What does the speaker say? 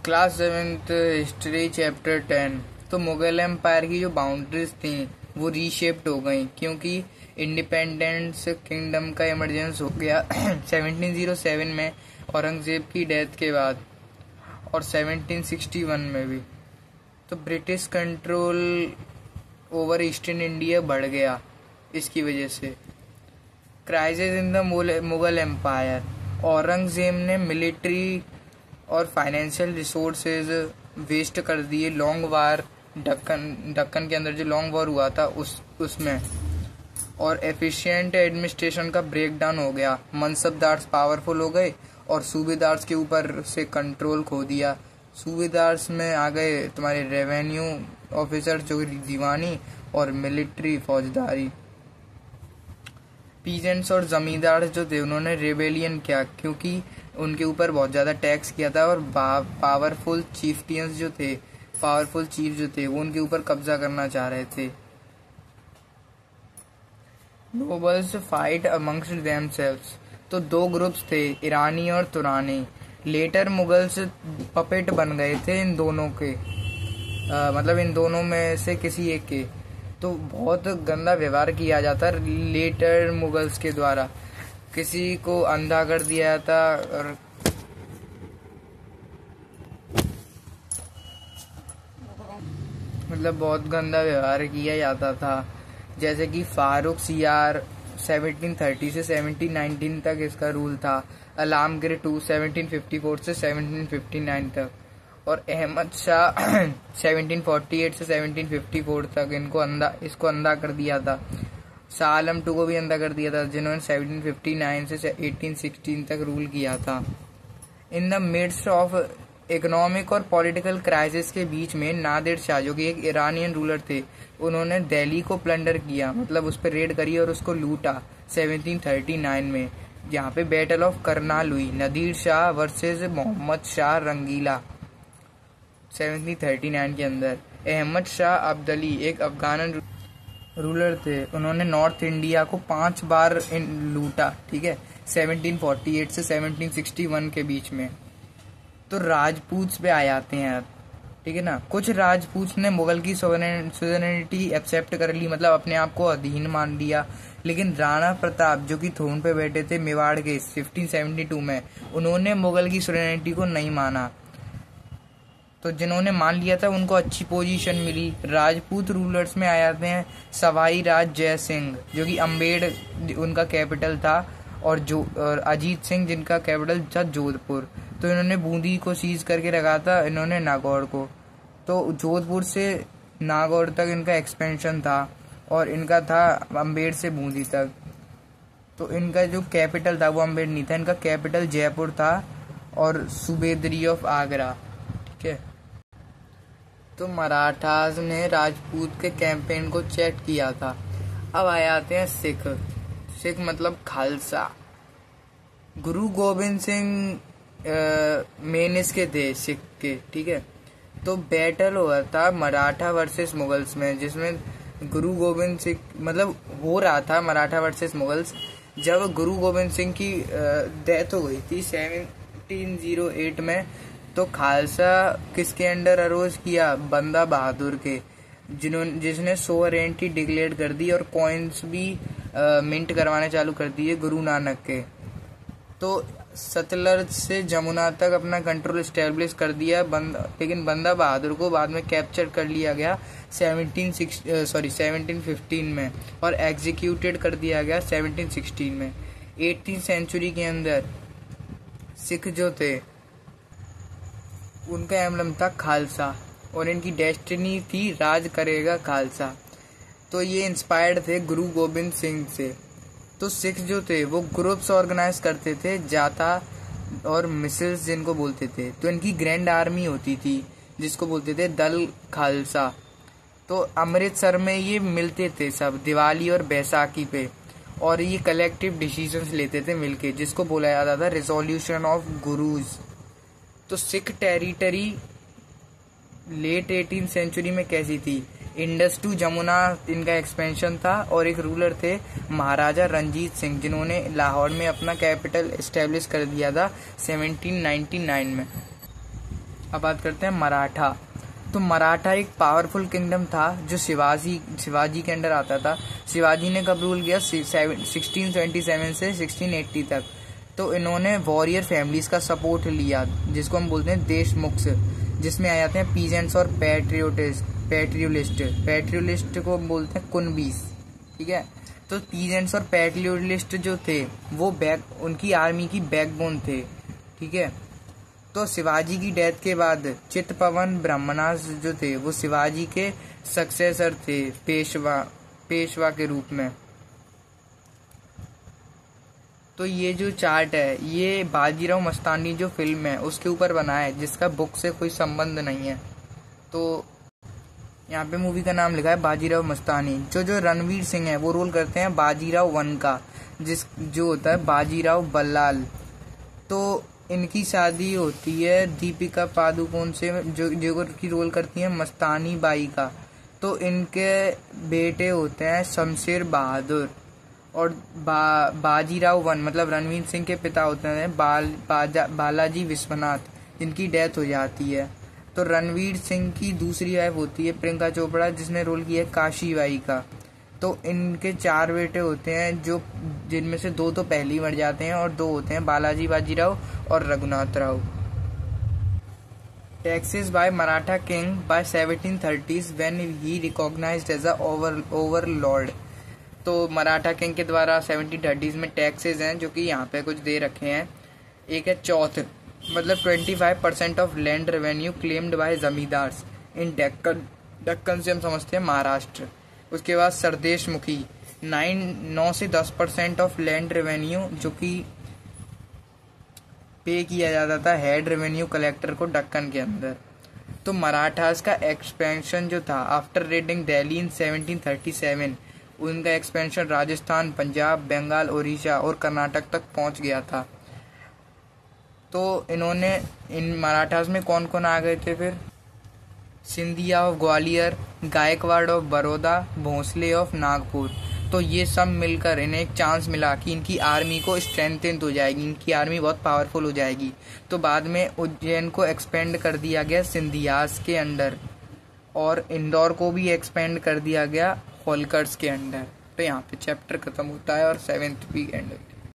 Class 7th history chapter 10। तो Mughal empire की जो बाउंड्रीज थी वो रीशेप्ड हो गई क्योंकि इंडिपेंडेंस किंगडम का इमरजेंस हो गया 1707 में औरंगजेब की डेथ के बाद और 1761 में भी। तो British control over eastern India बढ़ गया इसकी वजह से। Crisis in the Mughal empire. Aurangzeb ने मिलिट्री और फाइनेंशियल रिसोर्सेज वेस्ट कर दिए लॉन्ग वार दक्कन के अंदर जो लॉन्ग वॉर हुआ था उसमें। और एफिशिएंट एडमिनिस्ट्रेशन का ब्रेकडाउन हो गया। मनसबदार्स पावरफुल हो गए और सूबेदार्स के ऊपर से कंट्रोल खो दिया। सूबेदार्स में आ गए तुम्हारे रेवेन्यू ऑफिसर जो दीवानी और मिलिट्री फौजदारी। पीजेंट्स और जमींदार जो थे उन्होंने रेबेलियन किया क्योंकि उनके ऊपर बहुत ज़्यादा टैक्स किया था और पावरफुल चीफ जो थे वो उनके ऊपर कब्जा करना चाह रहे थे। Nobles fight amongst themselves. तो दो ग्रुप्स थे, ईरानी और तुरानी। लेटर मुगल्स पपेट बन गए थे इन दोनों के, मतलब इन दोनों में से किसी एक के। तो बहुत गंदा व्यवहार किया जाता लेटर मुगल्स के द्वारा। किसी को अंधा कर दिया जाता और मतलब बहुत गंदा व्यवहार किया जाता था। जैसे कि फारूक सियार 1730 से 1719 तक इसका रूल था। अलामगिर 2 1754 से 1759 तक और अहमद शाह 1748 से 1754 तक इसको अंधा कर दिया था। शाह आलम 2 को भी अंधा कर दिया था जिन्होंने 1759 से 1816 तक रूल किया था। In the mids of economic और पॉलिटिकल क्राइसिस के बीच में नादिर शाह जो कि एक ईरानियन रूलर थे उन्होंने दिल्ली को प्लंडर किया, मतलब उस पर रेड करी और उसको लूटा 1739 में, जहाँ पे बैटल ऑफ करनाल हुई। नदीर शाह वर्सेस मोहम्मद शाह रंगीला 1739 के अंदर। अहमद शाह अब्दाली एक अफगान रूलर थे, उन्होंने नॉर्थ इंडिया को 5 बार लूटा, ठीक है, 1748 से 1761 के बीच में। तो राजपूत पे आ जाते हैं, ठीक है ना। कुछ राजपूत ने मुगल की सोवरेनिटी एक्सेप्ट कर ली, मतलब अपने आप को अधीन मान लिया। लेकिन राणा प्रताप जो कि थ्रोन पे बैठे थे मेवाड़ के 1572 में, उन्होंने मुगल की सोवरेनिटी को नहीं माना। तो जिन्होंने मान लिया था उनको अच्छी पोजीशन मिली। राजपूत रूलर्स में आ जाते हैं सवाई राज जय सिंह जो कि अम्बेड उनका कैपिटल था और अजीत सिंह जिनका कैपिटल था जोधपुर। तो इन्होंने बूंदी को सीज करके रखा था इन्होंने नागौर को। तो जोधपुर से नागौर तक इनका एक्सपेंशन था और इनका था अम्बेड से बूंदी तक। तो इनका जो कैपिटल था वो अम्बेड नहीं था, इनका कैपिटल जयपुर था और सूबेदरी ऑफ आगरा, ठीक है। तो मराठास ने राजपूत के कैंपेन को चेक किया था। अब आ जाते हैं सिख मतलब खालसा। गुरु गोविंद सिंह मेन इसके थे सिख के, ठीक है। तो बैटल हुआ था मराठा वर्सेस मुगल्स में, जिसमें गुरु गोविंद सिंह मतलब हो रहा था मराठा वर्सेस मुगल्स। जब गुरु गोविंद सिंह की डेथ हो गई थी 1708 में, तो खालसा किसके अंडर अरोज किया? बंदा बहादुर के, जिसने सोवरेनिटी डिक्लेयर कर दी और कॉइन्स भी मिंट करवाने चालू कर दिए गुरु नानक के। तो सतलज से जमुना तक अपना कंट्रोल एस्टेब्लिश कर दिया लेकिन बंदा बहादुर को बाद में कैप्चर कर लिया गया 1715 में और एग्जीक्यूटेड कर दिया गया 1716 में। 18th सेंचुरी के अंदर सिख जो थे उनका एम्बलम था खालसा और इनकी डेस्टिनी थी राज करेगा खालसा। तो ये इंस्पायर्ड थे गुरु गोविंद सिंह से। तो सिख जो थे वो ग्रुप्स ऑर्गेनाइज करते थे, जाता और मिसिल्स जिनको बोलते थे। तो इनकी ग्रैंड आर्मी होती थी जिसको बोलते थे दल खालसा। तो अमृतसर में ये मिलते थे सब दिवाली और बैसाखी पे और ये कलेक्टिव डिसीजंस लेते थे मिलके, जिसको बोला जाता था रिजोल्यूशन ऑफ गुरुज। तो Sikh territory late 18th century में कैसी थी? इंडस टू जमुना इनका एक्सपेंशन था और एक रूलर थे महाराजा रंजीत सिंह जिन्होंने लाहौर में अपना कैपिटल एस्टेब्लिश कर दिया था 1799 में। अब बात करते हैं मराठा। तो मराठा एक पावरफुल किंगडम था जो शिवाजी के अंडर आता था। शिवाजी ने कब रूल किया? 1677 से 1680 तक। तो इन्होंने वॉरियर फैमिलीज का सपोर्ट लिया, जिसको हम बोलते हैं देशमुख, जिसमें आ जाते हैं पीजेंट्स और पैट्रियोलिस्ट को हम बोलते हैं कुनबीस। ठीक है, तो पीजेंट्स और पैट्रियोलिस्ट जो थे वो उनकी आर्मी की बैकबोन थे। ठीक है, तो शिवाजी की डेथ के बाद चित्तपवन ब्रह्मनास जो थे वो शिवाजी के सक्सेसर थे पेशवा के रूप में। तो ये जो चार्ट है ये बाजीराव मस्तानी जो फिल्म है उसके ऊपर बना है, जिसका बुक से कोई संबंध नहीं है। तो यहाँ पे मूवी का नाम लिखा है बाजीराव मस्तानी। जो रणवीर सिंह है वो रोल करते हैं बाजीराव वन का, जो होता है बाजीराव बल्लाल। तो इनकी शादी होती है दीपिका पादुकोण से, जो की रोल करती है मस्तानी बाई का। तो इनके बेटे होते हैं शमशेर बहादुर और बाजीराव वन मतलब रणवीर सिंह के पिता होते हैं बालाजी विश्वनाथ, जिनकी डेथ हो जाती है। तो रणवीर सिंह की दूसरी वाइफ होती है प्रियंका चोपड़ा, जिसने रोल किया है काशी बाई का। तो इनके 4 बेटे होते हैं, जिनमें से 2 तो पहले ही मर जाते हैं और 2 होते हैं बालाजी बाजीराव और Raghunath Rao. Taxes by Maratha king by 1730s when he recognized as a overlord. तो मराठा किंग के द्वारा 1730s में टैक्सेस हैं जो कि यहाँ पे कुछ दे रखे हैं। एक है चौथ, मतलब 25% of land revenue claimed by zamindars in Deccan से हम समझते हैं महाराष्ट्र। उसके बाद सरदेश मुखी 9 से 10% ऑफ लैंड रेवेन्यू जो कि पे किया जाता था हेड रेवेन्यू कलेक्टर को दक्कन के अंदर। तो मराठास का एक्सपेंशन जो था आफ्टर रेडिंग दिल्ली इन 1737, उनका एक्सपेंशन राजस्थान, पंजाब, बंगाल, उड़ीसा और कर्नाटक तक पहुंच गया था। तो इन मराठास में कौन कौन आ गए थे फिर? Scindia of Gwalior, Gaekwad of Baroda, Bhonsle of Nagpur. तो ये सब मिलकर इन्हें एक चांस मिला कि इनकी आर्मी को स्ट्रेंथेन हो जाएगी, इनकी आर्मी बहुत पावरफुल हो जाएगी। तो बाद में उज्जैन को एक्सपेंड कर दिया गया सिंधियास के अंडर और इंदौर को भी एक्सपेंड कर दिया गया होलकर्स के अंडर। तो यहाँ पे चैप्टर खत्म होता है और 7th भी एंड होता है।